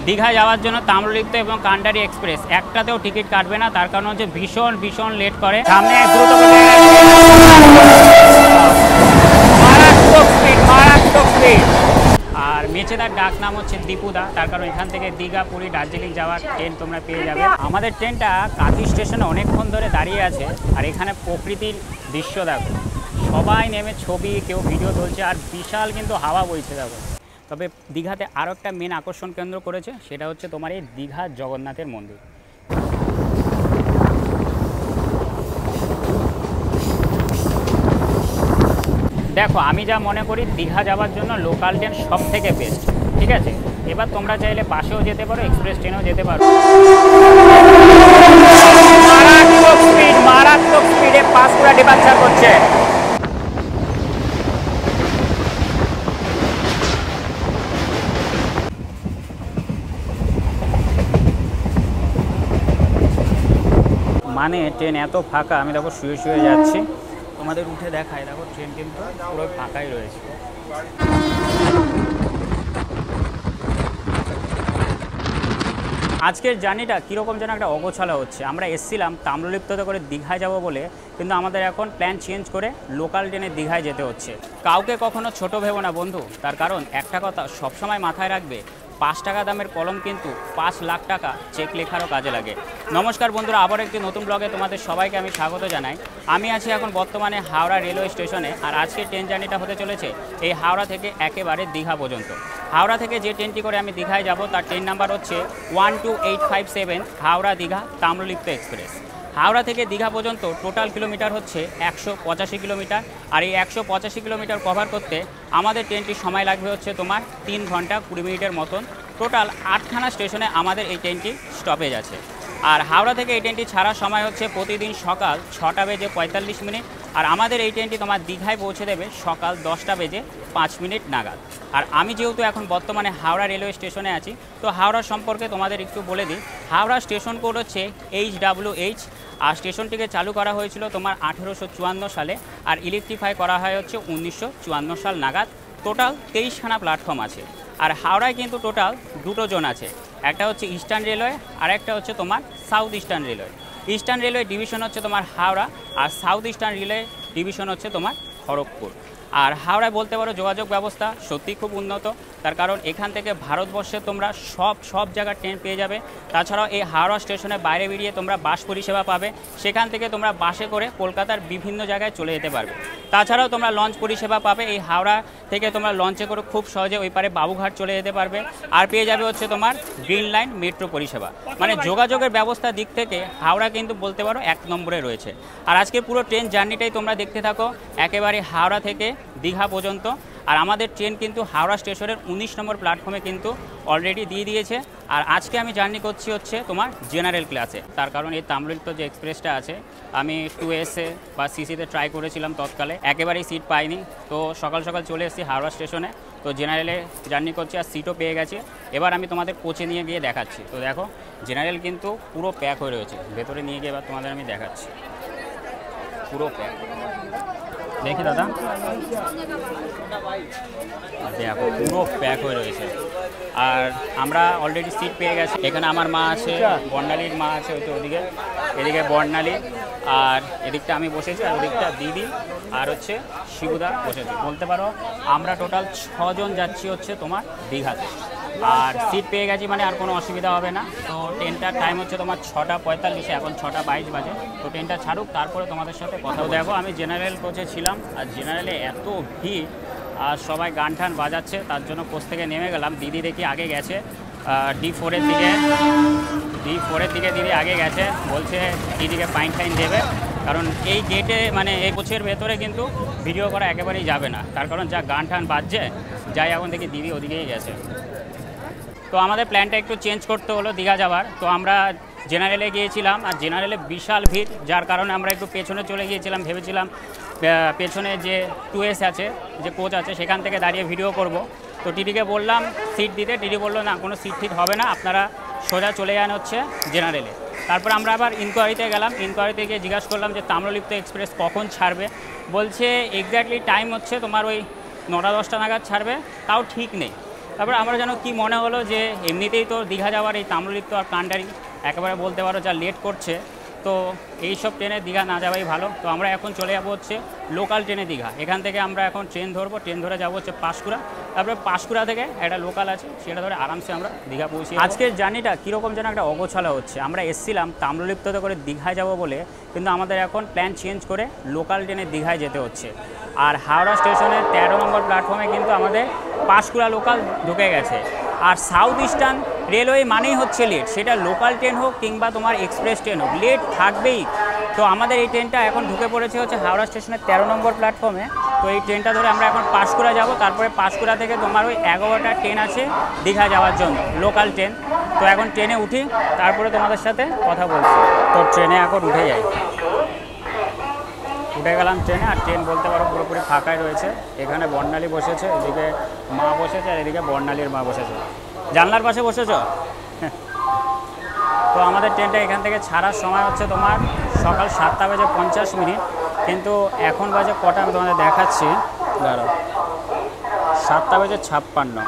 দীঘা যাওয়ার জন্য তাম্রলিপ্ত এবং কান্ডারি এক্সপ্রেস একটাতেও টিকিট কাটবে না, তার কারণ হচ্ছে ভীষণ ভীষণ লেট করে। সামনে দ্রুত মারাত্মক স্পিড, মারাত্মক স্পিড। আর মেচেদার ডাক নাম হচ্ছে দীপুদা, তার কারণ এখান থেকে দীঘা, পুরী, দার্জিলিং যাওয়ার ট্রেন তোমরা পেয়ে যাবে। আমাদের ট্রেনটা কাঁথি স্টেশনে অনেকক্ষণ ধরে দাঁড়িয়ে আছে, আর এখানে প্রকৃতির দৃশ্য দেখো, সবাই নেমে ছবি, কেউ ভিডিও তুলছে, আর বিশাল কিন্তু হাওয়া বইছে দেখো। তবে দীঘাতে আরও একটা মেন আকর্ষণ কেন্দ্র করেছে, সেটা হচ্ছে তোমার এই দীঘা জগন্নাথের মন্দির। দেখো, আমি যা মনে করি দীঘা যাওয়ার জন্য লোকাল ট্রেন সব থেকে বেস্ট, ঠিক আছে? এবার তোমরা চাইলে বাসেও যেতে পারো, এক্সপ্রেস ট্রেনেও যেতে পারো। মারাত্মক স্পিড, মারাত্মক স্পিডে পাঁশকুড়া ডিপার্চার করছে। মানে ট্রেন এত ফাঁকা, আমি দেখো শুয়ে শুয়ে যাচ্ছি, তোমাদের উঠে দেখায়, দেখো ট্রেন কিন্তু পুরো ফাঁকাই রয়েছে। আজকের জার্নিটা কীরকম যেন একটা অগোছালো হচ্ছে। আমরা এসেছিলাম তাম্রলিপ্ততে করে দীঘায় যাব বলে, কিন্তু আমাদের এখন প্ল্যান চেঞ্জ করে লোকাল ট্রেনে দীঘায় যেতে হচ্ছে। কাউকে কখনো ছোট ভেবো না বন্ধু, তার কারণ একটা কথা সবসময় মাথায় রাখবে, 5 টাকা দামের কলম কিন্তু 5 লাখ টাকা চেক লেখারও কাজে লাগে। নমস্কার বন্ধুরা, আবার একটি নতুন ব্লগে তোমাদের সবাইকে আমি স্বাগত জানাই। আমি আছি এখন বর্তমানে হাওড়া রেলওয়ে স্টেশনে, আর আজকের ট্রেন জার্নিটা হতে চলেছে এই হাওড়া থেকে একেবারে দীঘা পর্যন্ত। হাওড়া থেকে যে ট্রেনটি করে আমি দীঘায় যাব তার ট্রেন নাম্বার হচ্ছে 12857 হাওড়া দীঘা তাম্রলিপ্ত এক্সপ্রেস। হাওড়া থেকে দীঘা পর্যন্ত টোটাল কিলোমিটার হচ্ছে 185 কিলোমিটার, আর এই 185 কিলোমিটার কভার করতে আমাদের ট্রেনটির সময় লাগবে হচ্ছে তোমার 3 ঘন্টা 20 মিনিটের মতন। টোটাল 8খানা স্টেশনে আমাদের এই ট্রেনটি স্টপেজ আছে। আর হাওড়া থেকে এই ট্রেনটি ছাড়ার সময় হচ্ছে প্রতিদিন সকাল 6টা বেজে 45 মিনিট, আর আমাদের এই ট্রেনটি তোমার দীঘায় পৌঁছে দেবে সকাল 10টা বেজে 5 মিনিট নাগাদ। আর আমি যেহেতু এখন বর্তমানে হাওড়া রেলওয়ে স্টেশনে আছি, তো হাওড়া সম্পর্কে তোমাদের একটু বলে দিই। হাওড়া স্টেশন কোড হচ্ছে HWH, আর স্টেশনটিকে চালু করা হয়েছিল তোমার 1854 সালে, আর ইলেকট্রিফাই করা হয় হচ্ছে 1954 সাল নাগাদ। টোটাল 23খানা প্ল্যাটফর্ম আছে। আর হাওড়ায় কিন্তু টোটাল 2টো জোন আছে, একটা হচ্ছে ইস্টার্ন রেলওয়ে আর একটা হচ্ছে তোমার south eastern railway. Eastern railway division হচ্ছে তোমার হাওড়া, আর সাউথ ইস্টার্ন রেলওয়ে ডিভিশন হচ্ছে তোমার খড়গপুর। আর হাওড়ায় বলতে পারো যোগাযোগ ব্যবস্থা সত্যিই খুব উন্নত, তার কারণ এখান থেকে ভারতবর্ষে তোমরা সব জায়গার ট্রেন পেয়ে যাবে। তাছাড়াও এই হাওড়া স্টেশনের বাইরে বেরিয়ে তোমরা বাস পরিষেবা পাবে, সেখান থেকে তোমরা বাসে করে কলকাতার বিভিন্ন জায়গায় চলে যেতে পারবে। তাছাড়াও তোমরা লঞ্চ পরিষেবা পাবে, এই হাওড়া থেকে তোমরা লঞ্চে করে খুব সহজে ওই পারে বাবুঘাট চলে যেতে পারবে। আর পেয়ে যাবে হচ্ছে তোমার গ্রিন লাইন মেট্রো পরিষেবা। মানে যোগাযোগের ব্যবস্থার দিক থেকে হাওড়া কিন্তু বলতে পারো 1 নম্বরে রয়েছে। আর আজকে পুরো ট্রেন জার্নিটাই তোমরা দেখতে থাকো একেবারে হাওড়া থেকে দীঘা পর্যন্ত। আর আমাদের ট্রেন কিন্তু হাওড়া স্টেশনের 19 নম্বর প্ল্যাটফর্মে কিন্তু অলরেডি দিয়ে দিয়েছে। আর আজকে আমি জার্নি করছি হচ্ছে তোমার জেনারেল ক্লাসে, তার কারণ এই তাম্রলিপ্ত যে এক্সপ্রেসটা আছে, আমি 2AC বা CCতে ট্রাই করেছিলাম তৎকালে, একেবারেই সিট পাইনি। তো সকাল সকাল চলে এসেছি হাওড়া স্টেশনে, তো জেনারেলে জার্নি করছি, আর সিটও পেয়ে গেছি। এবার আমি তোমাদের কোচে নিয়ে গিয়ে দেখাচ্ছি। তো দেখো জেনারেল কিন্তু পুরো প্যাক হয়ে রয়েছে, ভেতরে নিয়ে গিয়ে এবার তোমাদের আমি দেখাচ্ছি, পুরো প্যাক। দেখি দাদা, দেখো পুরো প্যাক হয়ে রয়েছে। আর আমরা অলরেডি সিট পেয়ে গেছি। এখানে আমার মা আছে, বর্ণালীর মা আছে, ওই তো ওদিকে, এদিকে বর্ণালী, আর এদিকটা আমি বসেছি, আর ওদিকটা দিদি আর হচ্ছে শিবুদা বসেছি। বলতে পারো আমরা টোটাল 6 জন যাচ্ছি হচ্ছে তোমার দীঘাতে। আর সিট পেয়ে গেছি মানে আর কোনো অসুবিধা হবে না। তো ট্রেনটার টাইম হচ্ছে তোমার 6টা 45, এখন 6টা 22 বাজে। তো ট্রেনটা ছাড়ুক, তারপরে তোমাদের সাথে কথা। দেখো আমি জেনারেল কোচে ছিলাম, আর জেনারেলে এত ভিড়, আর সবাই গান টান বাজাচ্ছে, তার জন্য কোচ থেকে নেমে গেলাম। দিদি দেখি আগে গেছে, D4-এর দিকে দিদি আগে গেছে, বলছে দিদিকে ফাইন দেবে, কারণ এই গেটে মানে এই কোচের ভেতরে কিন্তু ভিডিও করা একেবারেই যাবে না, তার কারণ যা গান টান বাজছে। যাই এখন দেখি দিদি ওদিকেই গেছে। তো আমাদের প্ল্যানটা একটু চেঞ্জ করতে হলো দীঘা যাওয়ার। তো আমরা জেনারেলে গিয়েছিলাম, আর জেনারেলে বিশাল ভিড়, যার কারণে আমরা একটু পেছনে চলে গিয়েছিলাম। ভেবেছিলাম পেছনে যে 2S আছে, যে কোচ আছে, সেখান থেকে দাঁড়িয়ে ভিডিও করব। তো টিটিকে বললাম সিট দিতে, টিটি বললো না, কোনো সিট ফিট হবে না, আপনারা সোজা চলে যান হচ্ছে জেনারেলে। তারপর আমরা আবার ইনকোয়ারিতে গেলাম। ইনকোয়ারিতে গিয়ে জিজ্ঞাসা করলাম যে তাম্রলিপ্ত এক্সপ্রেস কখন ছাড়বে। বলছে এক্স্যাক্টলি টাইম হচ্ছে তোমার ওই 9টা 10টা নাগাদ ছাড়বে, তাও ঠিক নেই। তারপরে আমরা যেন কি মনে হলো যে এমনিতেই তো দীঘা যাওয়ার এই তাম্রলিপ্ত আর কান্ডারি একেবারে বলতে পারো যা লেট করছে, তো এই সব ট্রেনে দীঘা না যাওয়াই ভালো। তো আমরা এখন চলে যাবো হচ্ছে লোকাল ট্রেনে দীঘা। এখান থেকে আমরা এখন ট্রেন ধরবো, ট্রেন ধরে যাবো হচ্ছে পাঁশকুড়া। তারপরে পাঁশকুড়া থেকে একটা লোকাল আছে, সেটা ধরে আরামসে আমরা দীঘা পৌঁছি। আজকের জার্নিটা কীরকম যেন একটা অগোছালো হচ্ছে। আমরা এসেছিলাম তাম্রলিপ্ততে করে দীঘায় যাব বলে, কিন্তু আমাদের এখন প্ল্যান চেঞ্জ করে লোকাল ট্রেনে দীঘায় যেতে হচ্ছে। আর হাওড়া স্টেশনের 13 নম্বর প্ল্যাটফর্মে কিন্তু আমাদের পাঁশকুড়া লোকাল ঢুকে গেছে। আর সাউথ ইস্টার্ন রেলওয়ে মানেই হচ্ছে লেট, সেটা লোকাল ট্রেন হোক কিংবা তোমার এক্সপ্রেস ট্রেন হোক, লেট থাকবেই। তো আমাদের এই ট্রেনটা এখন ঢুকে পড়েছে হচ্ছে হাওড়া স্টেশনের 13 নম্বর প্ল্যাটফর্মে। তো এই ট্রেনটা ধরে আমরা এখন পাঁশকুড়া যাব, তারপরে পাঁশকুড়া থেকে তোমার ওই 11টা ট্রেন আছে দীঘা যাওয়ার জন্য, লোকাল ট্রেন। তো এখন ট্রেনে উঠি, তারপরে তোমাদের সাথে কথা বলছি। তো ট্রেনে এখন উঠে যাই, উঠে গেলাম ট্রেনে। আর ট্রেন বলতে পারো পুরোপুরি ফাঁকাই রয়েছে। এখানে বর্ণালী বসেছে, এদিকে মা বসেছে, আর এদিকে বর্ণালীর মা বসেছে। জানলার পাশে বসেছ? তো আমাদের ট্রেনটা এখান থেকে ছাড়ার সময় হচ্ছে তোমার সকাল 7:50, কিন্তু এখন বাজে কটা আমি তোমাদের দেখাচ্ছি, দাঁড়াও, 7:56।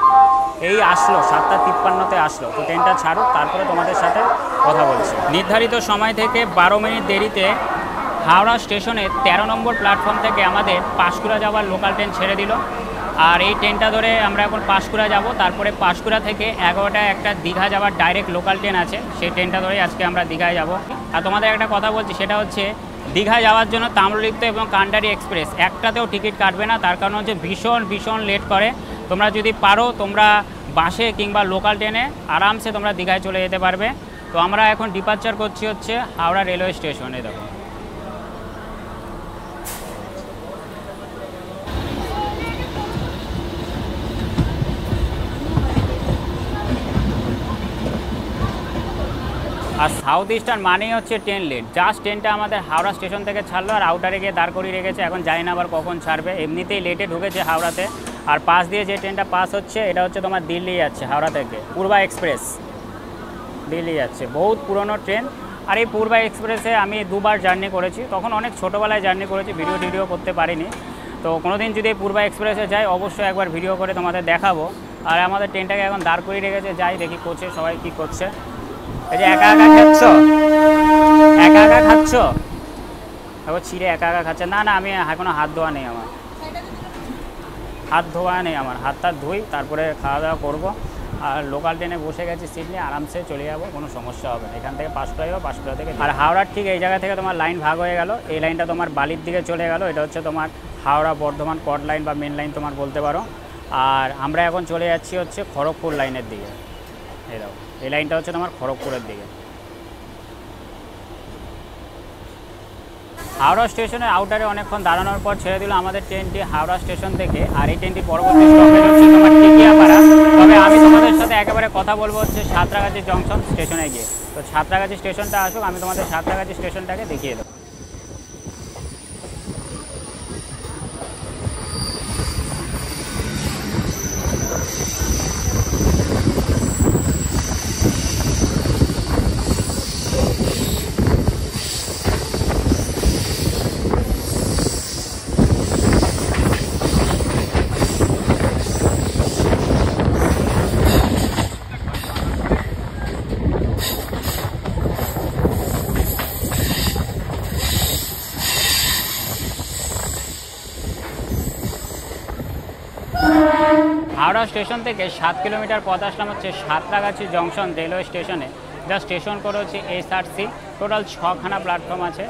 এই আসলো 7:53-তে আসলো। তো ট্রেনটা ছাড়ুক, তারপরে তোমাদের সাথে কথা বলছি। নির্ধারিত সময় থেকে 12 মিনিট দেরিতে হাওড়া স্টেশনে 13 নম্বর প্ল্যাটফর্ম থেকে আমাদের পাঁশকুড়া যাওয়ার লোকাল ট্রেন ছেড়ে দিল। আর এই ট্রেনটা ধরে আমরা এখন পাঁশকুড়া যাব, তারপরে পাঁশকুড়া থেকে 11টায় একটা দীঘা যাওয়ার ডাইরেক্ট লোকাল ট্রেন আছে, সেই ট্রেনটা ধরেই আজকে আমরা দীঘায় যাব। আর তোমাদের একটা কথা বলছি, সেটা হচ্ছে দীঘা যাওয়ার জন্য তাম্রলিপ্ত এবং কান্ডারি এক্সপ্রেস একটাতেও টিকিট কাটবে না। তার কারণ হচ্ছে ভীষণ লেট করে। তোমরা যদি পারো তোমরা বাসে কিংবা লোকাল ট্রেনে আরামসে তোমরা দীঘায় চলে যেতে পারবে। তো আমরা এখন ডিপার্চার করছি হচ্ছে হাওড়া রেলওয়ে স্টেশনে। দেখো আর সাউথ ইস্টার্ন মানেই হচ্ছে ট্রেন লেট। জাস্ট ট্রেনটা আমাদের হাওড়া স্টেশন থেকে ছাড়লো আর আউটারে গিয়ে দাঁড় করিয়ে রেখেছে। এখন জানি না আবার কখন ছাড়বে, এমনিতেই লেটে ঢুকেছে হাওড়াতে। আর পাশ দিয়ে যে ট্রেনটা পাস হচ্ছে এটা হচ্ছে তোমার দিল্লি যাচ্ছে, হাওড়া থেকে পূর্বা এক্সপ্রেস দিল্লি যাচ্ছে, বহুত পুরনো ট্রেন। আর এই পূর্বা এক্সপ্রেসে আমি 2বার জার্নি করেছি, তখন অনেক ছোটোবেলায় জার্নি করেছি, ভিডিও করতে পারিনি। তো কোনো দিন যদি এই পূর্বা এক্সপ্রেসে যাই অবশ্যই একবার ভিডিও করে তোমাদের দেখাবো। আর আমাদের ট্রেনটাকে এখন দাঁড় করিয়ে রেখেছে, যাই দেখি কোচে সবাই কী করছে। এই যে একা খাচ্ছ, একা খাচ্ছ, তারপর ছিঁড়ে একা খাচ্ছে। না আমি এখনো হাত ধোয়া নেই, আমার হাত টাত ধুই, তারপরে খাওয়া দাওয়া করবো। আর লোকাল ট্রেনে বসে গেছি সিট নিয়ে, আরামসে চলে যাবো, কোনো সমস্যা হবে না। এখান থেকে পাঁশকুড়া যাবো, পাঁশকুড়া থেকে আর হাওড়ার ঠিক এই জায়গা থেকে তোমার লাইন ভাগ হয়ে গেল। এই লাইনটা তোমার বালির দিকে চলে গেল, এটা হচ্ছে তোমার হাওড়া বর্ধমান কট লাইন বা মেন লাইন তোমার বলতে পারো। আর আমরা এখন চলে যাচ্ছি হচ্ছে খড়গপুর লাইনের দিকে। এই দেখো এই লাইনটা হচ্ছে তোমার খড়গপুরের দিকে। হাওড়া স্টেশনের আউটারে অনেকক্ষণ দাঁড়ানোর পর ছেড়ে দিল আমাদের ট্রেনটি হাওড়া স্টেশন থেকে। আর এই ট্রেনটি পরবর্তী স্টপেজ হচ্ছে তোমার টিকিয়াপাড়া। তবে আমি তোমাদের সাথে একেবারে কথা বলবো হচ্ছে সাঁতরাগাছি জংশন স্টেশনে গিয়ে। তো সাঁতরাগাছি স্টেশনটা আসুক, আমি তোমাদের সাঁতরাগাছি স্টেশনটাকে দেখিয়ে দেবো। হাওড়া স্টেশন থেকে 7 কিলোমিটার পথ আসলাম হচ্ছে সাঁতরাগাছি জংশন রেলওয়ে স্টেশনে। যা স্টেশন করে হচ্ছে SRC, টোটাল 6খানা প্ল্যাটফর্ম আছে।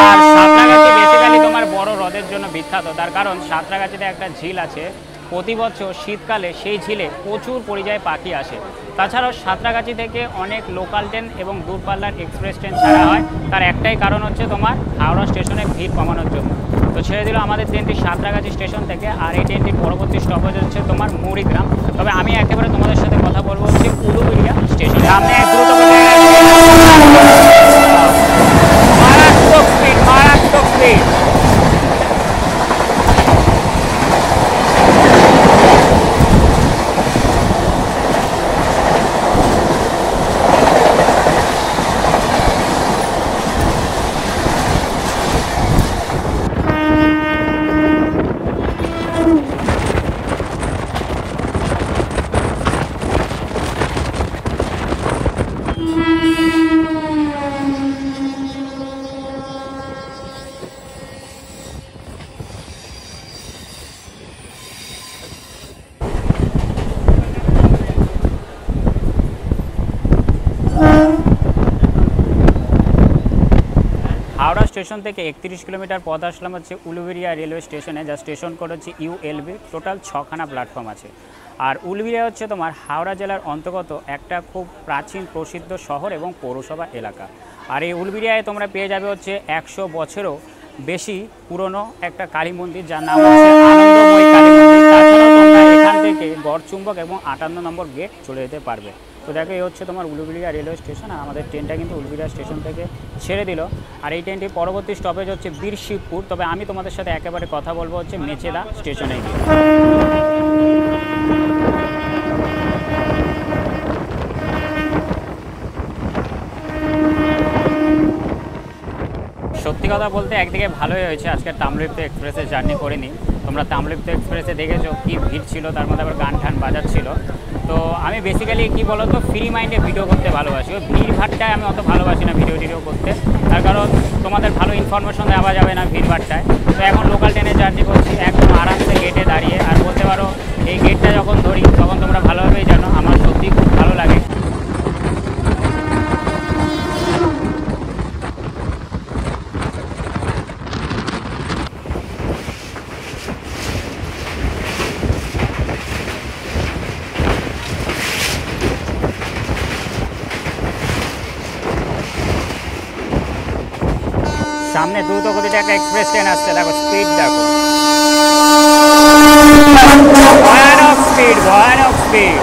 আর সাঁতরাগাছি বেসিক্যালি তোমার বড় হ্রদের জন্য বিখ্যাত। তার কারণ সাঁতরাগাছিতে একটা ঝিল আছে, প্রতি বছর শীতকালে সেই ঝিলে প্রচুর পরিযায়ী পাখি আসে। তাছাড়াও সাঁতরাগাছি থেকে অনেক লোকাল ট্রেন এবং দূরপাল্লার এক্সপ্রেস ট্রেন ছাড়া হয়। তার একটাই কারণ হচ্ছে তোমার হাওড়া স্টেশনে ভিড় কমানোর জন্য। তো ছেড়ে দিল আমাদের ট্রেনটি সাঁতরাগাছি স্টেশন থেকে। আর এই ট্রেনটির পরবর্তী স্টপেজ হচ্ছে তোমার মৌরিগ্রাম। তবে আমি একেবারে তোমাদের সাথে কথা বলবো হচ্ছে উলুবেড়িয়া স্টেশন। সামনে মারাত্মক স্পিড। স্টেশন থেকে 31 কিলোমিটার পথ আসলাম হচ্ছে উলুবেড়িয়া রেলওয়ে স্টেশনে, যা স্টেশন কোড হচ্ছে ULB। টোটাল 6খানা প্ল্যাটফর্ম আছে। আর উলুবেড়িয়া হচ্ছে তোমার হাওড়া জেলার অন্তর্গত একটা খুব প্রাচীন প্রসিদ্ধ শহর এবং পৌরসভা এলাকা। আর এই উলুবেড়িয়ায় তোমরা পেয়ে যাবে হচ্ছে 100 বছরও বেশি পুরনো একটা কালী মন্দির, যার নাম হচ্ছে আনন্দময়ী কালী মন্দির। তাছাড়াও তোমরা এখান থেকে গড়চুম্বক এবং 58 নম্বর গেট চলে যেতে পারবে। তো দেখো, এই হচ্ছে তোমার উলুবেড়িয়া রেলওয়ে স্টেশন। আর আমাদের ট্রেনটা কিন্তু উলুবেড়িয়া স্টেশন থেকে ছেড়ে দিল। আর এই ট্রেনটির পরবর্তী স্টপেজ হচ্ছে বীরশিবপুর। তবে আমি তোমাদের সাথে একেবারে কথা বলবো হচ্ছে মেচেদা স্টেশনে গিয়ে। সত্যি কথা বলতে একদিকে ভালোই হয়েছে আজকে তাম্রলিপ্ত এক্সপ্রেসে জার্নি করিনি। তোমরা তাম্রলিপ্ত এক্সপ্রেসে দেখেছো কি ভিড় ছিল, তার মধ্যে আবার গান টান বাজাচ্ছিল। তো আমি বেসিক্যালি কী বলো তো, ফ্রি মাইন্ডে ভিডিও করতে ভালোবাসি। ওই ভিড়ভাড়টায় আমি অত ভালোবাসি না ভিডিও করতে, তার কারণ তোমাদের ভালো ইনফরমেশন দেওয়া যাবে না ভিড়ভাড়টায়। তো এখন লোকাল ট্রেনে জার্নি করছি একদম আরামসে গেটে দাঁড়িয়ে। আর বলতে পারো এই গেটটা যখন ধরি তখন তোমরা ভালোভাবেই জানো আমার সত্যিই খুব ভালো লাগে। সামনে দ্রুত গতিতে একটা এক্সপ্রেস ট্রেন আসছে, দেখো স্পিড দেখো, ভয়ানক স্পিড ভয়ানক স্পিড।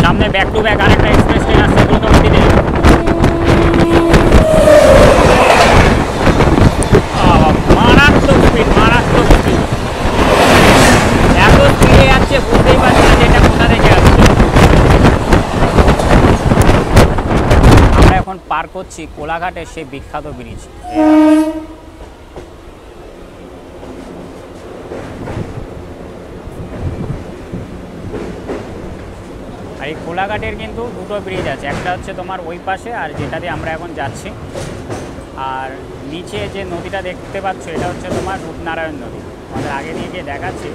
সামনে ব্যাক টু ব্যাক আরেকটা এক্সপ্রেস ট্রেন আসছে দ্রুত গতিতে। মারাত্মক স্পিড মারাত্মক স্পিড, এত স্পিডে যাচ্ছে বুঝতেই পারছি না যে এটা কোথা থেকে আসছে। আমরা এখন পার করছি কোলাঘাটের সেই বিখ্যাত ব্রিজ। আর এই কোলাঘাটের কিন্তু দুটো ব্রিজ আছে, একটা হচ্ছে তোমার ওই পাশে আর যেটা দিয়ে আমরা এখন যাচ্ছি। আর নিচে যে নদীটা দেখতে পাচ্ছ এটা হচ্ছে তোমার রূপনারায়ণ নদী, আমাদের আগে দিয়ে গিয়ে দেখাচ্ছি।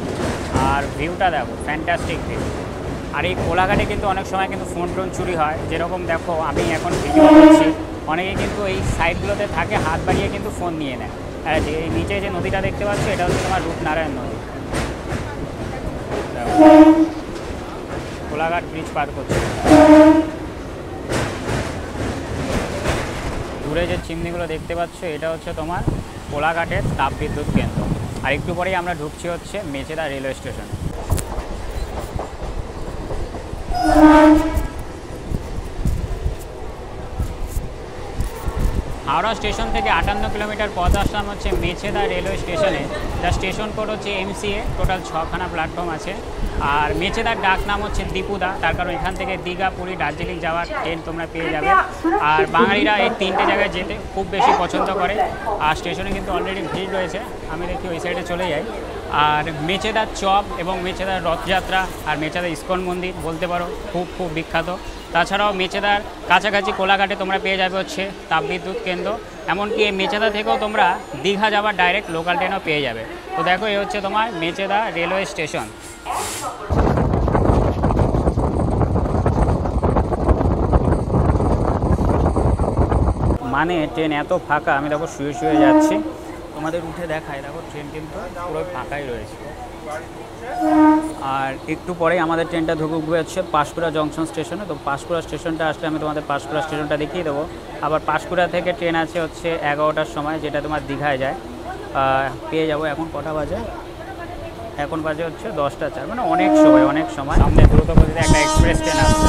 আর ভিউটা দেখো, ফ্যান্টাস্টিক ভিউ। আর এই কোলাঘাটে কিন্তু অনেক সময় কিন্তু ফোন টোন চুরি হয়, যেরকম দেখো আমি এখন ভিডিও করছি, অনেকে কিন্তু এই সাইডগুলোতে থাকে হাত বাড়িয়ে কিন্তু ফোন নিয়ে নেয়। আর এই নিচে যে নদীটা দেখতে পাচ্ছ এটা হচ্ছে তোমার রূপনারায়ণ নদী। কোলাঘাট ব্রিজ পার করছে। দূরে যে চিমনিগুলো দেখতে পাচ্ছ এটা হচ্ছে তোমার কোলাঘাটের তাপবিদ্যুৎ কেন্দ্র। আর একটু পরেই আমরা ঢুকছি হচ্ছে মেচেদা রেলওয়ে স্টেশনে। হাওড়া স্টেশন থেকে 58 কিলোমিটার পথ আসলাম হচ্ছে মেচেদা রেলওয়ে স্টেশনে, যার স্টেশন কোড হচ্ছে MCA। টোটাল 6খানা প্ল্যাটফর্ম আছে। আর মেচেদার ডাক নাম হচ্ছে দীপুদা, তার কারণ এখান থেকে দীঘা, পুরী, দার্জিলিং যাওয়ার ট্রেন তোমরা পেয়ে যাবে। আর বাঙালিরা এই 3টে জায়গায় যেতে খুব বেশি পছন্দ করে। আর স্টেশনে কিন্তু অলরেডি ভিড় রয়েছে, আমি দেখি ওই সাইডে চলে যাই। আর মেচেদার চপ এবং মেচেদার রথযাত্রা আর মেচেদার ইস্কন মন্দির বলতে পারো খুব খুব বিখ্যাত। তাছাড়াও মেচেদার কাছাকাছি কোলাঘাটে তোমরা পেয়ে যাবে হচ্ছে তাপবিদ্যুৎ কেন্দ্র। এমনকি এই মেচেদা থেকেও তোমরা দীঘা যাওয়ার ডাইরেক্ট লোকাল ট্রেনও পেয়ে যাবে। তো দেখো, এই হচ্ছে তোমার মেচেদা রেলওয়ে স্টেশন। মানে ট্রেন এত ফাঁকা, আমি দেখো শুয়ে শুয়ে যাচ্ছি, তোমাদের উঠে দেখায়, দেখো ট্রেন কিন্তু পুরো ফাঁকাই রয়েছে। আর একটু পরেই আমাদের ট্রেনটা ঢুকবে হচ্ছে পাঁশকুড়া জংশন স্টেশনে। তো পাঁশকুড়া স্টেশনটা আসলে আমি তোমাদের পাঁশকুড়া স্টেশনটা দেখিয়ে দেবো। আবার পাঁশকুড়া থেকে ট্রেন আছে হচ্ছে 11টার সময়, যেটা তোমার দীঘায় যায়, পেয়ে যাবো। এখন কটা বাজে? এখন বাজে হচ্ছে 10টা 4, মানে অনেক সময়। সামনে দ্রুত গতিতে একটা এক্সপ্রেস ট্রেন আসছে।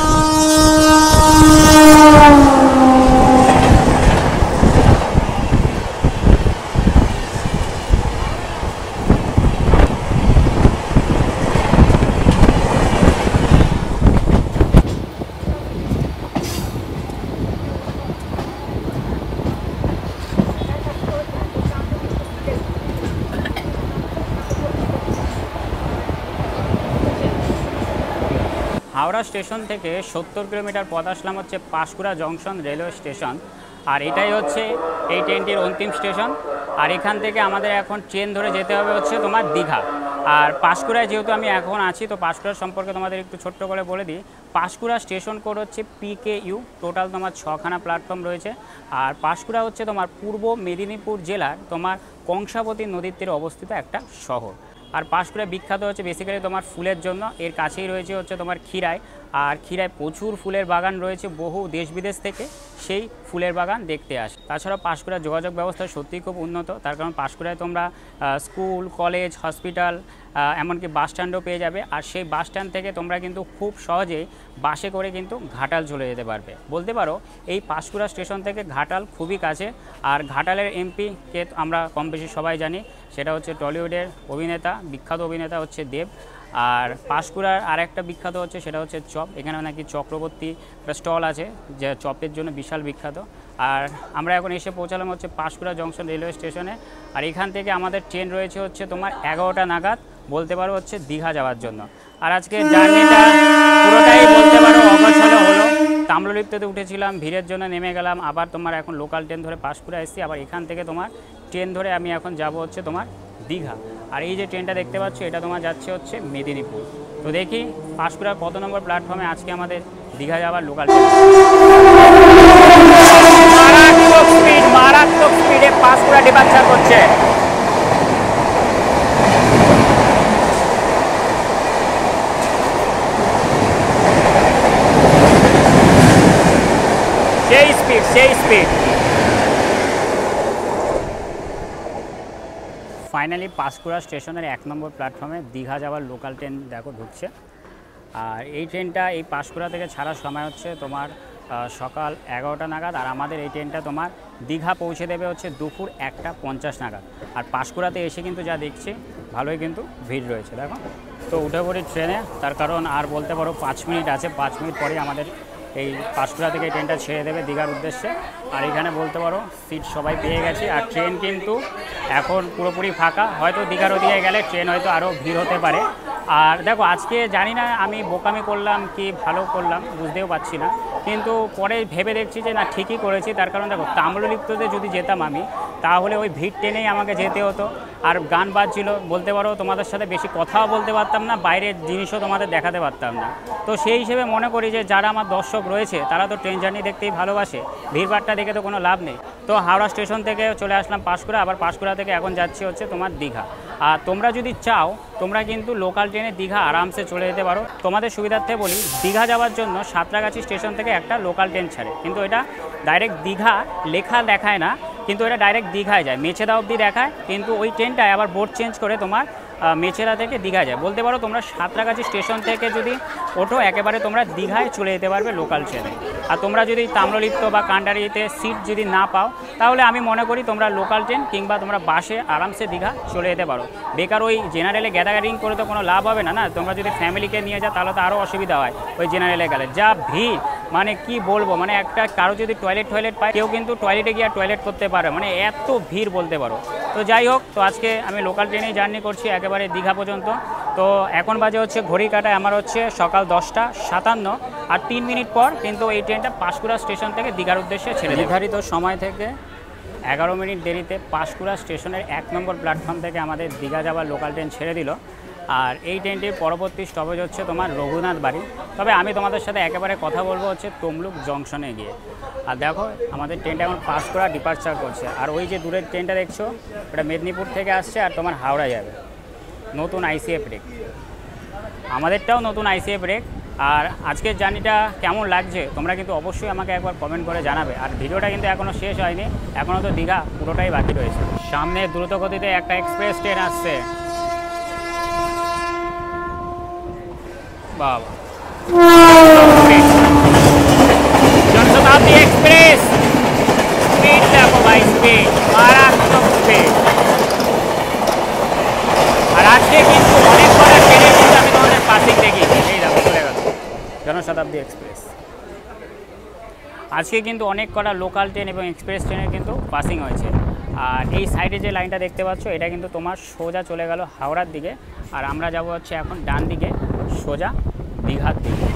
হাওড়া স্টেশন থেকে 70 কিলোমিটার পথ আসলাম হচ্ছে পাঁশকুড়া জংশন রেলওয়ে স্টেশন। আর এটাই হচ্ছে এই ট্রেনটির অন্তিম স্টেশন। আর এখান থেকে আমাদের এখন ট্রেন ধরে যেতে হবে হচ্ছে তোমার দীঘা। আর পাঁশকুড়ায় যেহেতু আমি এখন আছি, তো পাঁশকুড়া সম্পর্কে তোমাদের একটু ছোট্ট করে বলে দিই। পাঁশকুড়া স্টেশন কোড হচ্ছে PKU, টোটাল তোমার 6খানা প্ল্যাটফর্ম রয়েছে। আর পাঁশকুড়া হচ্ছে তোমার পূর্ব মেদিনীপুর জেলার তোমার কংসাবতী নদীর তীরে অবস্থিত একটা শহর। আর পাঁশকুড়া বিখ্যাত হচ্ছে বেসিক্যালি তোমার ফুলের জন্য। এর কাছেই রয়েছে হচ্ছে তোমার ক্ষীরায়, আর ক্ষীরায় প্রচুর ফুলের বাগান রয়েছে, বহু দেশ বিদেশ থেকে সেই ফুলের বাগান দেখতে আসে। তাছাড়া পাঁশকুড়ার যোগাযোগ ব্যবস্থা সত্যিই খুব উন্নত, তার কারণ পাঁশকুড়ায় তোমরা স্কুল, কলেজ, হসপিটাল, এমনকি বাস স্ট্যান্ডও পেয়ে যাবে। আর সেই বাস স্ট্যান্ড থেকে তোমরা কিন্তু খুব সহজেই বাসে করে কিন্তু ঘাটাল চলে যেতে পারবে। বলতে পারো এই পাঁশকুড়া স্টেশন থেকে ঘাটাল খুবই কাছে। আর ঘাটালের এমপিকে আমরা কম বেশি সবাই জানি, সেটা হচ্ছে টলিউডের অভিনেতা, বিখ্যাত অভিনেতা হচ্ছে দেব। আর পাঁশকুড়ার আরেকটা বিখ্যাত হচ্ছে সেটা হচ্ছে চপ। এখানে নাকি চক্রবর্তী স্টল আছে, যে চপের জন্য বিশাল বিখ্যাত। আর আমরা এখন এসে পৌঁছালাম হচ্ছে পাঁশকুড়া জংশন রেলওয়ে স্টেশনে। আর এখান থেকে আমাদের ট্রেন রয়েছে হচ্ছে তোমার 11টা নাগাদ, বলতে পারো হচ্ছে দীঘা যাওয়ার জন্য। আর আজকে জার্নিটা পুরোটাই বলতে পারো অগোছালো হলো। তাম্রলিপ্ততে উঠেছিলাম, ভিড়ের জন্য নেমে গেলাম, আবার তোমার এখন লোকাল ট্রেন ধরে পাঁশকুড়া এসেছি। আবার এখান থেকে তোমার ট্রেন ধরে আমি এখন যাব হচ্ছে তোমার দীঘা। আর এই যে ট্রেনটা দেখতে পাচ্ছ, এটা তোমার যাচ্ছে হচ্ছে মেদিনীপুর। তো দেখি পাঁশকুড়ার কত নম্বর প্ল্যাটফর্মে আজকে আমাদের দীঘা যাওয়ার লোকাল ট্রেন। মারাত্মক স্পিডে পাঁশকুড়া ডিপার্চার করছে। সেই স্পিড। ফাইনালি পাঁশকুড়া স্টেশনের 1 নম্বর প্ল্যাটফর্মে দীঘা যাওয়ার লোকাল ট্রেন দেখো ঢুকছে। আর এই ট্রেনটা এই পাঁশকুড়া থেকে ছাড়ার সময় হচ্ছে তোমার সকাল 11টা নাগাদ। আর আমাদের এই ট্রেনটা তোমার দীঘা পৌঁছে দেবে হচ্ছে দুপুর 1টা 50 নাগাদ। আর পাঁশকুড়াতে এসে কিন্তু যা দেখছি ভালোই কিন্তু ভিড় রয়েছে দেখো। তো উঠে পড়ি ট্রেনে, তার কারণ আর বলতে পারো 5 মিনিট আছে, 5 মিনিট পরেই আমাদের এই পাঁশকুড়া থেকে ট্রেনটা ছেড়ে দেবে দীঘার উদ্দেশ্যে। আর এখানে বলতে পারো সিট সবাই পেয়ে গেছে। আর ট্রেন কিন্তু এখন পুরোপুরি ফাঁকা, হয়তো দীঘার ওদিকে গেলে ট্রেন হয়তো আরও ভিড় হতে পারে। আর দেখো আজকে জানি না আমি বোকামি করলাম কি ভালো করলাম বুঝতেও পারছি না, কিন্তু পরে ভেবে দেখছি যে না ঠিকই করেছি। তার কারণ দেখো তাম্রলিপ্ততে যদি যেতাম আমি, তাহলে ওই ভিড় টেনেই আমাকে যেতে হতো। আর গান বাজছিল, বলতে পারো তোমাদের সাথে বেশি কথাও বলতে পারতাম না, বাইরের জিনিসও তোমাদের দেখাতে পারতাম না। তো সেই হিসেবে মনে করি যে যারা আমার দর্শক রয়েছে তারা তো ট্রেন জার্নি দেখতেই ভালোবাসে, ভিড়ভাড়টা দেখে তো কোনো লাভ নেই। তো হাওড়া স্টেশন থেকে চলে আসলাম পাঁশকুড়া, আবার পাঁশকুড়া থেকে এখন যাচ্ছি হচ্ছে তোমার দীঘা। আর তোমরা যদি চাও তোমরা কিন্তু লোকাল ট্রেনে দীঘা আরামসে চলে যেতে পারো। তোমাদের সুবিধার্থে বলি, দীঘা যাওয়ার জন্য সাঁতরাগাছি স্টেশন থেকে একটা লোকাল ট্রেন ছাড়ে, কিন্তু এটা ডাইরেক্ট দীঘা লেখা দেখায় না, কিন্তু এটা ডাইরেক্ট দীঘায় যায়, মেছেদা অবধি দেখায়। কিন্তু ওই ট্রেনটায় আবার বোর্ড চেঞ্জ করে তোমার মেছেদা থেকে দীঘা যায়। বলতে পারো তোমরা সাঁতরাগাছি স্টেশন থেকে যদি ওঠো একেবারে তোমরা দীঘায় চলে যেতে পারবে লোকাল ট্রেনে। আর তোমরা যদি তাম্রলিপ্ত বা কান্ডারিতে সিট যদি না পাও, তাহলে আমি মনে করি তোমরা লোকাল ট্রেন কিংবা তোমরা বাসে আরামসে দীঘা চলে যেতে পারো। বেকার ওই জেনারেলে গ্যাদারিং করে তো কোনো লাভ হবে না। না, তোমরা যদি ফ্যামিলিকে নিয়ে যাও তাহলে তো আরও অসুবিধা হয়। ওই জেনারেলে গেলে যা ভিড়, মানে কি বলবো, মানে একটা কারো যদি টয়লেট পায়, কেউ কিন্তু টয়লেটে গিয়ে টয়লেট করতে পারে, মানে এত ভিড় বলতে পারো। তো যাই হোক, তো আজকে আমি লোকাল ট্রেনেই জার্নি করছি একেবারে দীঘা পর্যন্ত। তো এখন বাজে হচ্ছে ঘড়ি কাটায় আমার হচ্ছে সকাল 10টা 57, আর 3 মিনিট পর কিন্তু এই ট্রেনটা পাঁশকুড়া স্টেশন থেকে দীঘার উদ্দেশ্যে ছেড়ে নির্ধারিত সময় থেকে 11 মিনিট দেরিতে পাঁশকুড়া স্টেশনের 1 নম্বর প্ল্যাটফর্ম থেকে আমাদের দীঘা যাওয়ার লোকাল ট্রেন ছেড়ে দিল। আর এই ট্রেনটির পরবর্তী স্টপেজ হচ্ছে তোমার রঘুনাথ বাড়ি। তবে আমি তোমাদের সাথে একেবারে কথা বলবো হচ্ছে তমলুক জংশনে গিয়ে। আর দেখো আমাদের ট্রেনটা এখন পাঁশকুড়া ডিপার্চার করছে। আর ওই যে দূরের ট্রেনটা দেখছো, ওটা মেদিনীপুর থেকে আসছে আর তোমার হাওড়া যাবে। নতুন আইসিএফ ব্রেক, আমাদেরটাও নতুন আইসিএফ ব্রেক। আর আজকের জার্নিটা কেমন লাগছে তোমরা কিন্তু অবশ্যই আমাকে একবার কমেন্ট করে জানাবে। আর ভিডিওটা কিন্তু এখনও শেষ হয়নি, এখনও তো দীঘা পুরোটাই বাকি রয়েছে। সামনে দ্রুতগতিতে একটা এক্সপ্রেস ট্রেন আসছে, বাবা জনশতাব্দী এক্সপ্রেস। স্পিড দেখো ভাই, স্পিড মারাত্মক স্পিড। আর আজকে কিন্তু অনেক কটা ট্রেনে কিন্তু আমি তোমাদের পাসিং দেখি, এই দেখো চলে গেল জনশতাব্দী এক্সপ্রেস। আজকে কিন্তু অনেক কটা লোকাল ট্রেন এবং এক্সপ্রেস ট্রেনের কিন্তু পাসিং হয়েছে। আর এই সাইডে যে লাইনটা দেখতে পাচ্ছ, এটা কিন্তু তোমার সোজা চলে গেল হাওড়ার দিকে। আর আমরা যাব হচ্ছে এখন ডান দিকে সোজা দীঘার দিকে।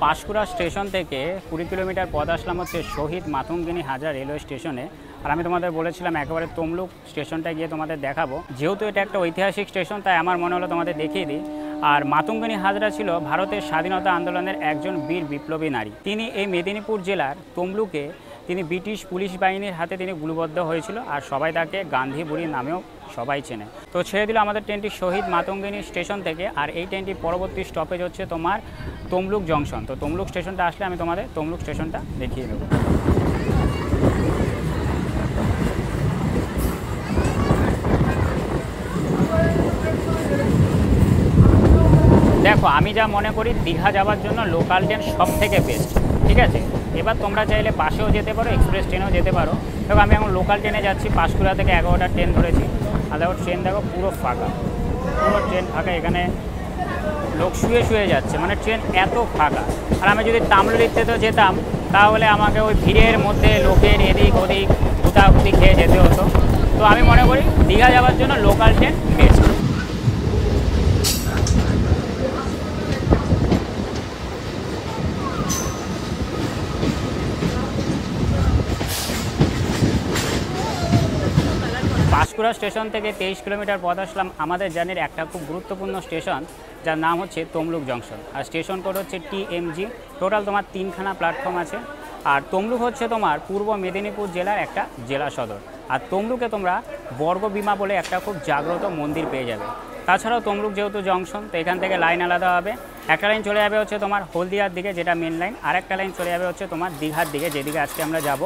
পাঁশকুড়া স্টেশন থেকে 20 কিলোমিটার পথ আসলাম হচ্ছে শহীদ মাতঙ্গিনী হাজরা রেলওয়ে স্টেশনে। আর আমি তোমাদের বলেছিলাম একেবারে তমলুক স্টেশনটা গিয়ে তোমাদের দেখাবো, যেহেতু এটা একটা ঐতিহাসিক স্টেশন তাই আমার মনে হলো তোমাদের দেখিয়ে দিই। আর মাতঙ্গিনী হাজরা ছিল ভারতের স্বাধীনতা আন্দোলনের একজন বীর বিপ্লবী নারী। তিনি এই মেদিনীপুর জেলার তমলুকে তিনি ব্রিটিশ পুলিশ বাহিনীর হাতে তিনি গুলিবদ্ধ হয়েছিল, আর সবাই তাকে গান্ধী বুড়ি নামেও সবাই চেনে। তো ছেড়ে দিল আমাদের ট্রেনটি শহীদ মাতঙ্গিনী স্টেশন থেকে, আর এই ট্রেনটির পরবর্তী স্টপেজ হচ্ছে তোমার তমলুক জংশন। তো তমলুক স্টেশনটা আসলে আমি তোমাদের তমলুক স্টেশনটা দেখিয়ে দেবো। দেখো, আমি যা মনে করি দীঘা যাওয়ার জন্য লোকাল ট্রেন সব থেকে বেস্ট, ঠিক আছে। এবার তোমরা চাইলে বাসেও যেতে পারো, এক্সপ্রেস ট্রেনেও যেতে পারো। দেখো আমি এখন লোকাল ট্রেনে যাচ্ছি, পাঁশকুড়া থেকে 11টার ট্রেন ধরেছি। আর দেখো ট্রেন দেখো পুরো ফাঁকা, পুরো ট্রেন ফাঁকা, এখানে লোক শুয়ে শুয়ে যাচ্ছে, মানে ট্রেন এত ফাঁকা। আর আমি যদি তাম্রলিপ্তেতে যেতাম তাহলে আমাকে ওই ভিড়ের মধ্যে লোকের এদিক ওদিক হুতাহুতি খেয়ে যেতে হতো। তো আমি মনে করি দীঘা যাওয়ার জন্য local train best. Panskura station থেকে 23 কিলোমিটার পথ আসলাম আমাদের জার্নির একটা খুব গুরুত্বপূর্ণ স্টেশন, যার নাম হচ্ছে তমলুক জংশন। আর স্টেশন কোড হচ্ছে TMG। টোটাল তোমার 3খানা প্ল্যাটফর্ম আছে। আর তমলুক হচ্ছে তোমার পূর্ব মেদিনীপুর জেলার একটা জেলা সদর। আর তমলুকে তোমরা বর্গভীমা বলে একটা খুব জাগ্রত মন্দির পেয়ে যাবে। তাছাড়াও তমলুক যেহেতু জংশন, তো এখান থেকে লাইন আলাদা হবে। একটা লাইন চলে যাবে হচ্ছে তোমার হলদিয়ার দিকে, যেটা মেন লাইন। আর একটা লাইন চলে যাবে হচ্ছে তোমার দীঘার দিকে, যেদিকে আজকে আমরা যাব।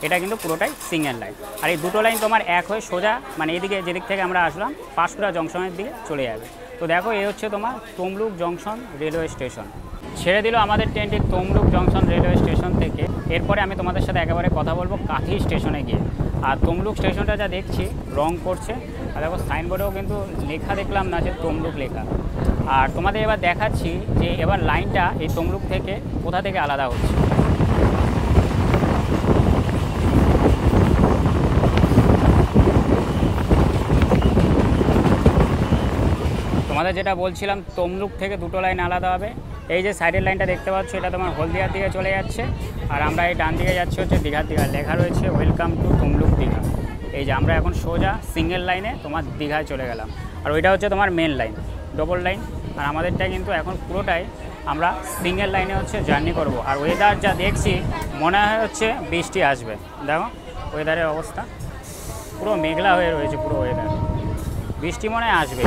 এটা কিন্তু পুরোটাই সিঙ্গেল লাইন। আর এই দুটো লাইন তোমার এক হয়ে সোজা, মানে এদিকে যেদিক থেকে আমরা আসলাম পাঁশকুড়া জংশনের দিকে চলে যাবে। তো দেখো এই হচ্ছে তোমার তমলুক জংশন রেলওয়ে স্টেশন। ছেড়ে দিল আমাদের ট্রেনটি তমলুক জংশন রেলওয়ে স্টেশন থেকে। এরপরে আমি তোমাদের সাথে একেবারে কথা বলবো কাঁথি স্টেশনে গিয়ে। আর তমলুক স্টেশনটা যা দেখছি রং করছে, আর দেখো সাইনবোর্ডেও কিন্তু লেখা দেখলাম না যে তমলুক লেখা। আর তোমাদের এবার দেখাচ্ছি যে এবার লাইনটা এই তমলুক থেকে কোথা থেকে আলাদা হচ্ছে। তোমাদের যেটা বলছিলাম, তমলুক থেকে দুটো লাইন আলাদা হবে। এই যে সাইডের লাইনটা দেখতে পাচ্ছ, এটা তোমার হলদিয়ার দিকে চলে যাচ্ছে। আর আমরা এই ডান দিকে যাচ্ছি হচ্ছে দীঘার দিঘা, লেখা রয়েছে ওয়েলকাম টু তমলুক দীঘা। এই যে আমরা এখন সোজা সিঙ্গেল লাইনে তোমার দীঘায় চলে গেলাম। আর ওইটা হচ্ছে তোমার মেন লাইন, ডবল লাইন। আর আমাদেরটা কিন্তু এখন পুরোটাই আমরা সিঙ্গেল লাইনে হচ্ছে জার্নি করব। আর ওয়েদার যা দেখছি মনে হয় হচ্ছে বৃষ্টি আসবে। দেখো ওয়েদারের অবস্থা পুরো মেঘলা হয়ে রয়েছে, পুরো ওয়েদার, বৃষ্টি মনে হয় আসবে।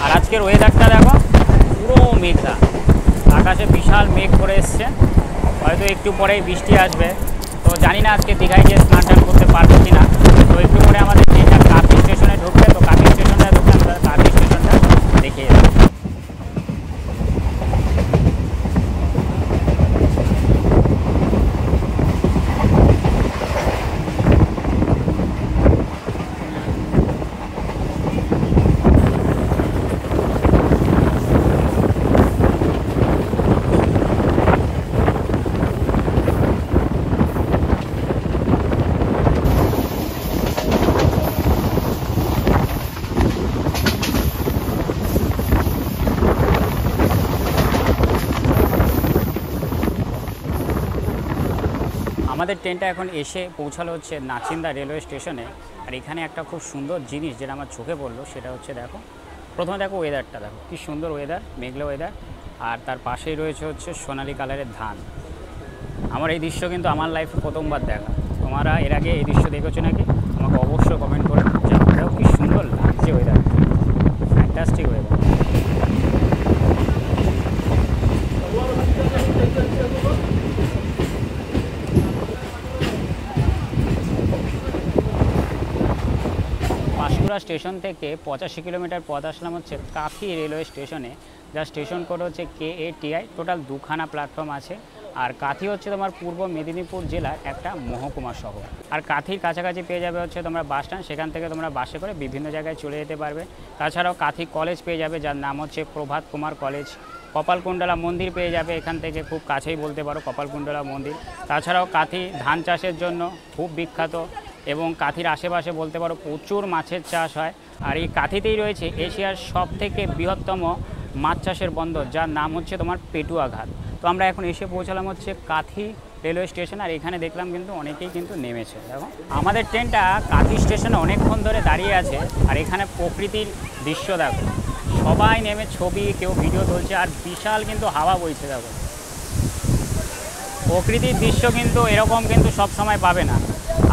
আর আজকের ওয়েদারটা দেখো পুরো মেঘলা, আকাশে বিশাল মেঘ করে এসছে, হয়তো একটু পরেই বৃষ্টি আসবে। তো জানি না আজকে দীঘায় গিয়ে স্নান টান করতে পারবো কি না। তো একটু পরে আমাদের ট্রেনটা কাঁথি স্টেশনে ঢুকবে, তো কাঁথি স্টেশনটা ঢুকলে আমরা কাঁথি স্টেশনটা দেখিয়ে দেবো। আমাদের ট্রেনটা এখন এসে পৌঁছালো হচ্ছে নাচিন্দা রেলওয়ে স্টেশনে। আর এখানে একটা খুব সুন্দর জিনিস যেটা আমার চোখে পড়লো, সেটা হচ্ছে দেখো, প্রথমে দেখো ওয়েদারটা দেখো, কি সুন্দর ওয়েদার, মেঘলা ওয়েদার। আর তার পাশেই রয়েছে হচ্ছে সোনালি কালারের ধান। আমার এই দৃশ্য কিন্তু আমার লাইফে প্রথমবার দেখা। তোমরা এর আগে এই দৃশ্য দেখেছো নাকি? আমাকে অবশ্যই কমেন্ট পাঁশকুড়া স্টেশন থেকে 85 কিলোমিটার পথ আসলাম হচ্ছে কাথি রেলওয়ে স্টেশনে, যা স্টেশন কোড হচ্ছে KATI। টোটাল দুখানা প্ল্যাটফর্ম আছে। আর কাথি হচ্ছে তোমার পূর্ব মেদিনীপুর জেলার একটা মহকুমা শহর। আর কাথির কাছাকাছি পেয়ে যাবে হচ্ছে তোমরা বাস স্ট্যান্ড, সেখান থেকে তোমরা বাসে করে বিভিন্ন জায়গায় চলে যেতে পারবে। তাছাড়াও কাথি কলেজ পেয়ে যাবে, যার নাম হচ্ছে প্রভাত কুমার কলেজ। কপালকুণ্ডলা মন্দির পেয়ে যাবে, এখান থেকে খুব কাছেই বলতে পারো কপালকুণ্ডলা মন্দির। তাছাড়াও কাথি ধান চাষের জন্য খুব বিখ্যাত, এবং কাথির আশেপাশে বলতে পারো প্রচুর মাছের চাষ হয়। আর এই কাথিতেই রয়েছে এশিয়ার সবথেকে বৃহত্তম মাছ চাষের বন্দর, যার নাম হচ্ছে তোমার পেটুয়া ঘাট। তো আমরা এখন এসে পৌঁছালাম হচ্ছে কাথি রেলওয়ে স্টেশন, আর এখানে দেখলাম কিন্তু অনেকেই কিন্তু নেমেছে। দেখো আমাদের ট্রেনটা কাথি স্টেশনে অনেকক্ষণ ধরে দাঁড়িয়ে আছে, আর এখানে প্রকৃতির দৃশ্য দেখো, সবাই নেমে ছবি, কেউ ভিডিও তুলছে, আর বিশাল কিন্তু হাওয়া বইছে। দেখো প্রকৃতির দৃশ্য কিন্তু এরকম কিন্তু সব সময় পাবে না।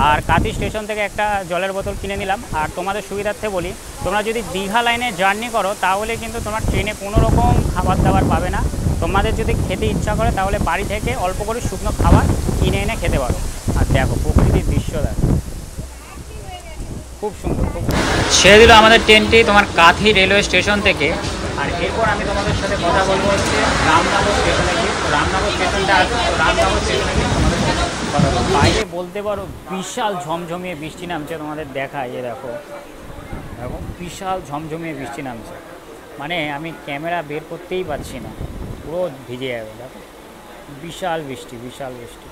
আর কাথি স্টেশন থেকে একটা জলের বোতল কিনে নিলাম। আর তোমাদের সুবিধার্থে বলি, তোমরা যদি দীঘা লাইনে জার্নি করো তাহলে কিন্তু তোমার ট্রেনে কোনো রকম খাবার দাবার পাবে না। তোমাদের যদি খেতে ইচ্ছা করে তাহলে বাড়ি থেকে অল্প করে শুকনো খাবার কিনে এনে খেতে পারো। আর দেখো প্রকৃতির দৃশ্য দেখো, খুব সুন্দর, খুব ছেড়ে দিল আমাদের ট্রেনটি তোমার কাথি রেলওয়ে স্টেশন থেকে। আর এরপর আমি তোমাদের সাথে কথা বলবো হচ্ছে রামনগর স্টেশনে গিয়ে। রামনগর স্টেশনটা আছে, তো রামনগর স্টেশনে গিয়ে তোমাদের সাথে কথা বলবো। বাইরে বলতে পারো বিশাল ঝমঝমিয়ে বৃষ্টি নামছে, তোমাদের দেখায়, এ দেখো দেখো বিশাল ঝমঝমিয়ে বৃষ্টি নামছে, মানে আমি ক্যামেরা বের করতেই পারছি না, পুরো ভিজে যাবে। দেখো বিশাল বৃষ্টি, বিশাল বৃষ্টি।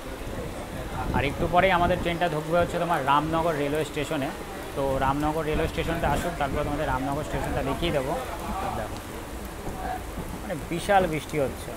আর একটু পরেই আমাদের ট্রেনটা ঢুকবে হচ্ছে তোমার রামনগর রেলওয়ে স্টেশনে। তো রামনগর রেলওয়ে স্টেশনটা আসুক, তারপর তোমাদের রামনগর স্টেশনটা দেখিয়ে দেবো। দেখো মানে বিশাল বৃষ্টি হচ্ছে।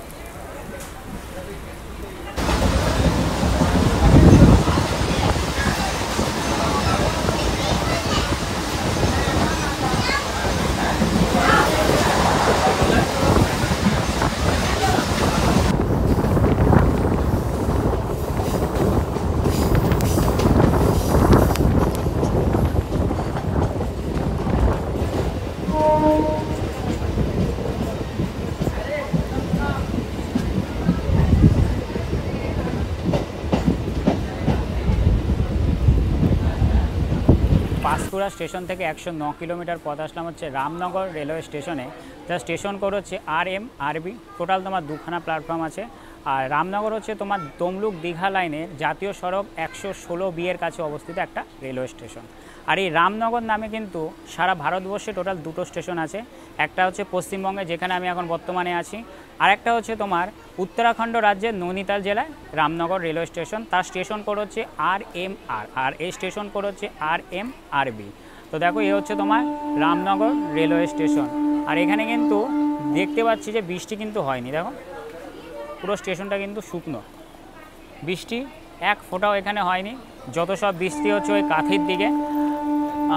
পাঁশকুড়া স্টেশন থেকে 109 কিলোমিটার পথ আসলাম হচ্ছে রামনগর রেলওয়ে স্টেশনে, যা স্টেশন কোড হচ্ছে RMRB। টোটাল তোমার দুখানা প্ল্যাটফর্ম আছে। আর রামনগর হচ্ছে তোমার তমলুক দীঘা লাইনের জাতীয় সড়ক 116B এর কাছে অবস্থিত একটা রেলওয়ে স্টেশন। আর এই রামনগর নামে কিন্তু সারা ভারতবর্ষে টোটাল দুটো স্টেশন আছে। একটা হচ্ছে পশ্চিমবঙ্গে, যেখানে আমি এখন বর্তমানে আছি, আর একটা হচ্ছে তোমার উত্তরাখণ্ড রাজ্যের নৈনিতাল জেলায় রামনগর রেলওয়ে স্টেশন। তার স্টেশন কোড হচ্ছে RMR, আর এই স্টেশন কোড হচ্ছে RMRB। তো দেখো এই হচ্ছে তোমার রামনগর রেলওয়ে স্টেশন। আর এখানে কিন্তু দেখতে পাচ্ছি যে বৃষ্টি কিন্তু হয়নি। দেখো পুরো স্টেশনটা কিন্তু শুকনো, বৃষ্টি এক ফোঁটাও এখানে হয়নি। যত সব বৃষ্টি হচ্ছে ওই কাথির দিকে।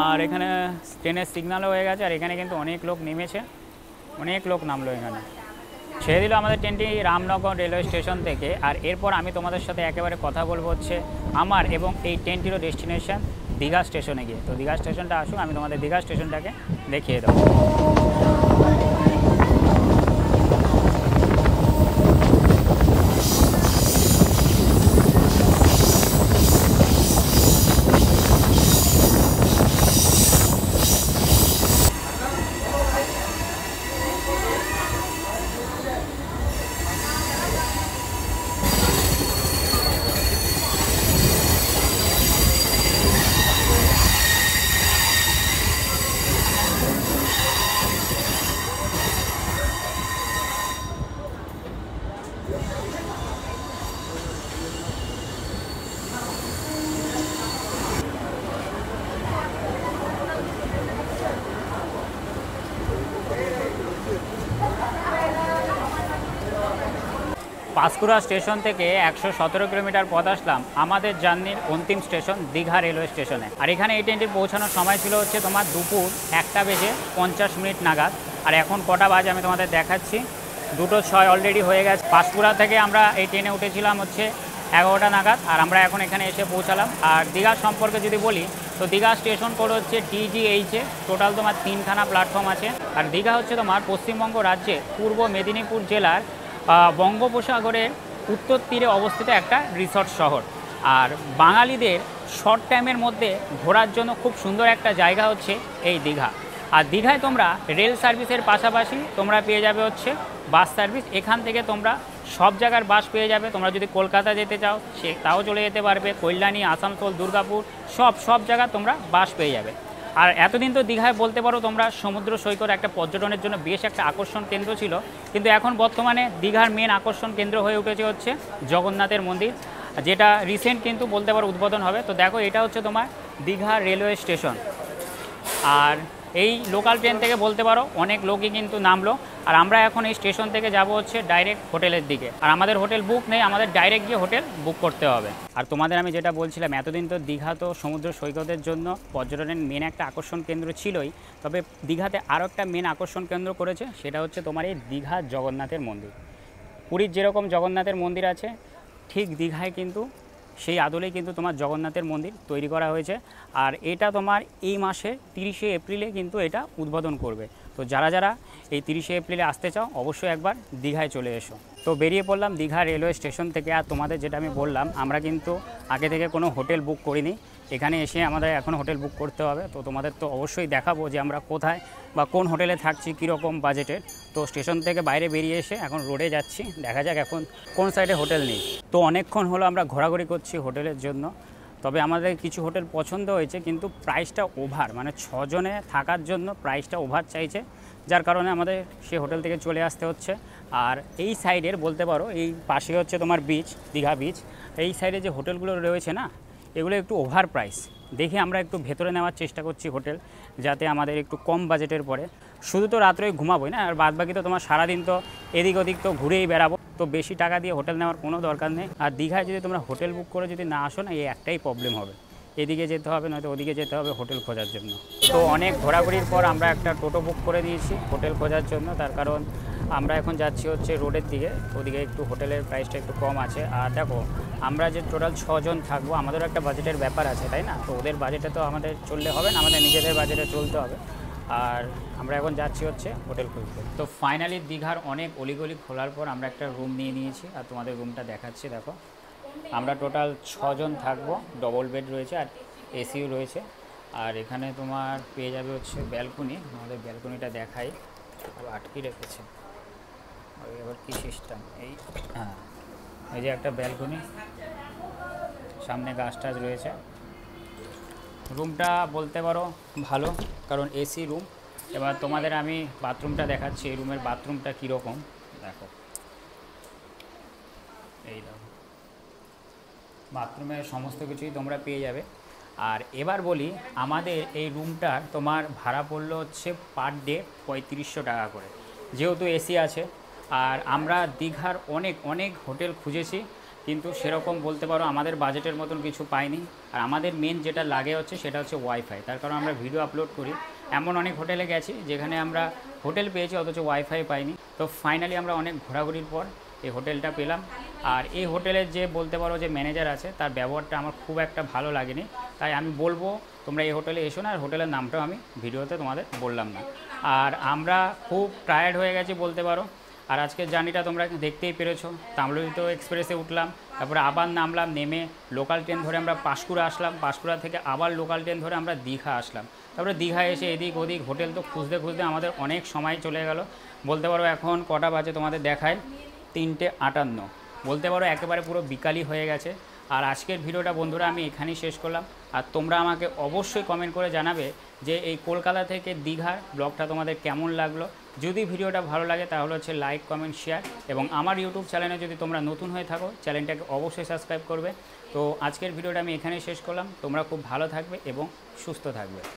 আর এখানে ট্রেনের সিগন্যালও হয়ে গেছে। আর এখানে কিন্তু অনেক লোক নেমেছে, অনেক লোক নামলো এখানে। ছেড়ে দিল আমাদের ট্রেনটি রামনগর রেলওয়ে স্টেশন থেকে। আর এরপর আমি তোমাদের সাথে একেবারে কথা বলবো হচ্ছে আমার এবং এই ট্রেনটিরও ডেস্টিনেশন দীঘা স্টেশনে গিয়ে। তো দীঘা স্টেশনটা আসুক, আমি তোমাদের দীঘা স্টেশনটাকে দেখিয়ে দেবো। পাঁশকুড়া স্টেশন থেকে 117 কিলোমিটার পথ আসলাম আমাদের জার্নির অন্তিম স্টেশন দীঘা রেলওয়ে স্টেশনে। আর এখানে এই ট্রেনটির পৌঁছানোর সময় ছিল হচ্ছে তোমার দুপুর 1:50 নাগাদ। আর এখন কটা বাজে আমি তোমাদের দেখাচ্ছি, 2:06 অলরেডি হয়ে গেছে। পাঁশকুড়া থেকে আমরা এই ট্রেনে উঠেছিলাম হচ্ছে 11টা নাগাদ, আর আমরা এখন এখানে এসে পৌঁছালাম। আর দীঘা সম্পর্কে যদি বলি, তো দীঘা স্টেশন কোড হচ্ছে TGH। টোটাল তোমার 3খানা প্ল্যাটফর্ম আছে। আর দীঘা হচ্ছে তোমার পশ্চিমবঙ্গ রাজ্যে পূর্ব মেদিনীপুর জেলার বঙ্গোপসাগরের উত্তর তীরে অবস্থিত একটা রিসর্ট শহর। আর বাঙালিদের শর্ট টাইমের মধ্যে ঘোরার জন্য খুব সুন্দর একটা জায়গা হচ্ছে এই দীঘা। আর দীঘায় তোমরা রেল সার্ভিসের পাশাপাশি তোমরা পেয়ে যাবে হচ্ছে বাস সার্ভিস। এখান থেকে তোমরা সব জায়গার বাস পেয়ে যাবে। তোমরা যদি কলকাতা যেতে চাও তাও চলে যেতে পারবে, কল্যাণী, আসানসোল, দুর্গাপুর সব জায়গা তোমরা বাস পেয়ে যাবে। আর এতদিন তো দীঘায় বলতে পারো তোমরা সমুদ্র সৈকত একটা পর্যটনের জন্য বেশ একটা আকর্ষণ কেন্দ্র ছিল, কিন্তু এখন বর্তমানে দীঘার মেন আকর্ষণ কেন্দ্র হয়ে উঠেছে হচ্ছে জগন্নাথের মন্দির, যেটা রিসেন্ট কিন্তু বলতে পারো উদ্বোধন হবে। তো দেখো এটা হচ্ছে তোমার দীঘা রেলওয়ে স্টেশন। আর এই লোকাল ট্রেন থেকে বলতে পারো অনেক লোকই কিন্তু নামলো। আর আমরা এখন এই স্টেশন থেকে যাব হচ্ছে ডাইরেক্ট হোটেলের দিকে। আর আমাদের হোটেল বুক নেই, আমাদের ডাইরেক্ট গিয়ে হোটেল বুক করতে হবে। আর তোমাদের আমি যেটা বলছিলাম, এতদিন তো দীঘা তো সমুদ্র সৈকতের জন্য পর্যটনের মেন একটা আকর্ষণ কেন্দ্র ছিলই, তবে দীঘাতে আরও একটা মেন আকর্ষণ কেন্দ্র করেছে, সেটা হচ্ছে তোমার এই দীঘা জগন্নাথের মন্দির। পুরীর যেরকম জগন্নাথের মন্দির আছে, ঠিক দীঘায় কিন্তু সেই আদলেই কিন্তু তোমার জগন্নাথের মন্দির তৈরি করা হয়েছে। আর এটা তোমার এই মাসে 30শে এপ্রিলে কিন্তু এটা উদ্বোধন করবে। তো যারা এই 30শে এপ্রিলে আসতে চাও অবশ্যই একবার দীঘায় চলে এসো। তো বেরিয়ে পড়লাম দীঘা রেলওয়ে স্টেশন থেকে। আর তোমাদের যেটা আমি বললাম, আমরা কিন্তু আগে থেকে কোনো হোটেল বুক করিনি, এখানে এসে আমাদের এখন হোটেল বুক করতে হবে। তো তোমাদের তো অবশ্যই দেখাবো যে আমরা কোথায় বা কোন হোটেলে থাকছি, কীরকম বাজেটের। তো স্টেশন থেকে বাইরে বেরিয়ে এসে এখন রোডে যাচ্ছি, দেখা যাক এখন কোন সাইডে হোটেল নেই। তো অনেকক্ষণ হলো আমরা ঘোরাঘুরি করছি হোটেলের জন্য, তবে আমাদের কিছু হোটেল পছন্দ হয়েছে, কিন্তু প্রাইসটা ওভার, মানে 6 জনে থাকার জন্য প্রাইসটা ওভার চাইছে, যার কারণে আমাদের সে হোটেল থেকে চলে আসতে হচ্ছে। আর এই সাইডের বলতে পারো এই পাশে হচ্ছে তোমার বিচ, দীঘা বিচ। এই সাইডে যে হোটেলগুলো রয়েছে না, এগুলো একটু ওভার প্রাইস। দেখি আমরা একটু ভেতরে নেওয়ার চেষ্টা করছি হোটেল, যাতে আমাদের একটু কম বাজেটের পড়ে। শুধু তো রাত্রে ঘুমাবোই না, আর বাদবাকি তো তোমার সারাদিন তো এদিক ওদিক তো ঘুরেই বেড়াবো, তো বেশি টাকা দিয়ে হোটেল নেওয়ার কোনো দরকার নেই। আর দীঘায় যদি তোমরা হোটেল বুক করে যদি না আসো না, এই একটাই প্রবলেম হবে, এদিকে যেতে হবে নয়তো ওদিকে যেতে হবে হোটেল খোঁজার জন্য। তো অনেক ঘোরাঘুরির পর আমরা একটা টোটো বুক করে দিয়েছি হোটেল খোঁজার জন্য, তার কারণ আমরা এখন যাচ্ছি হচ্ছে রোডের দিকে, ওদিকে একটু হোটেলের প্রাইসটা একটু কম আছে। আর দেখো আমরা যে টোটাল 6 জন থাকবো, আমাদেরও একটা বাজেটের ব্যাপার আছে, তাই না? তো ওদের বাজেটে তো আমাদের চললে হবে না, আমাদের নিজেদের বাজেটে চলতে হবে। আর আমরা এখন যাচ্ছি হচ্ছে হোটেল খুঁজতে। তো ফাইনালি দীঘার অনেক অলিগলি খোলার পর আমরা একটা রুম নিয়ে নিয়েছি, আর তোমাদের রুমটা দেখাচ্ছি। দেখো আমরা টোটাল 6 জন থাকবো, ডবল বেড রয়েছে আর এসিও রয়েছে। আর এখানে তোমার পেয়ে যাবে হচ্ছে ব্যালকনি, আমাদের ব্যালকনিটা দেখাই, আটকে রেখেছে এবার কী সিস্টেম। হ্যাঁ, এই যে একটা ব্যালকনি, সামনে গাছ টাছ রয়েছে। রুমটা বলতে পারো ভালো, কারণ এসি রুম। এবার তোমাদের আমি বাথরুমটা দেখাচ্ছি, এই রুমের বাথরুমটা কীরকম দেখো। এই দেখো বাথরুমের সমস্ত কিছুই তোমরা পেয়ে যাবে। আর এবার বলি, আমাদের এই রুমটার তোমার ভাড়া পড়লো হচ্ছে পার ডে 3500 টাকা করে, যেহেতু এসি আছে। আর আমরা দীঘার অনেক হোটেল খুঁজেছি, কিন্তু সেরকম বলতে পারো আমাদের বাজেটের মতন কিছু পাইনি। আর আমাদের মেন যেটা লাগে হচ্ছে সেটা হচ্ছে ওয়াইফাই, তার কারণ আমরা ভিডিও আপলোড করি। এমন অনেক হোটেলে গেছি যেখানে আমরা হোটেল পেয়েছি অথচ ওয়াইফাই পাইনি। তো ফাইনালি আমরা অনেক ঘোরাঘুরির পর এই হোটেলটা পেলাম। আর এই হোটেলের যে বলতে পারো যে ম্যানেজার আছে, তার ব্যবহারটা আমার খুব একটা ভালো লাগেনি, তাই আমি বলবো তোমরা এই হোটেলে এসো না। আর হোটেলের নামটাও আমি ভিডিওতে তোমাদের বললাম না। আর আমরা খুব টায়ার্ড হয়ে গেছি বলতে পারো। আর আজকের জার্নিটা তোমরা দেখতেই পেরেছো, তাম্রলিপ্ত এক্সপ্রেসে উঠলাম, তারপরে আবার নামলাম, নেমে লোকাল ট্রেন ধরে আমরা পাঁশকুড়া আসলাম, পাঁশকুড়া থেকে আবার লোকাল ট্রেন ধরে আমরা দীঘা আসলাম। তারপরে দীঘা এসে এদিক ওদিক হোটেল তো খুঁজতে আমাদের অনেক সময় চলে গেল। বলতে পারো এখন কটা বাজে তোমাদের দেখায়, 3:58, বলতে পারো একেবারে পুরো বিকালই হয়ে গেছে। আর আজকের ভিডিওটা বন্ধুরা আমি এখানেই শেষ করলাম। আর তোমরা আমাকে অবশ্যই কমেন্ট করে জানাবে যে এই কলকাতা থেকে দীঘার ব্লগটা তোমাদের কেমন লাগলো। যদি ভিডিওটা ভালো লাগে তাহলে হচ্ছে লাইক, কমেন্ট, শেয়ার, এবং আমার ইউটিউব চ্যানেলে যদি তোমরা নতুন হয়ে থাকো চ্যানেলটাকে অবশ্যই সাবস্ক্রাইব করবে। তো আজকের ভিডিওটা আমি এখানেই শেষ করলাম। তোমরা খুব ভালো থাকবে এবং সুস্থ থাকবে।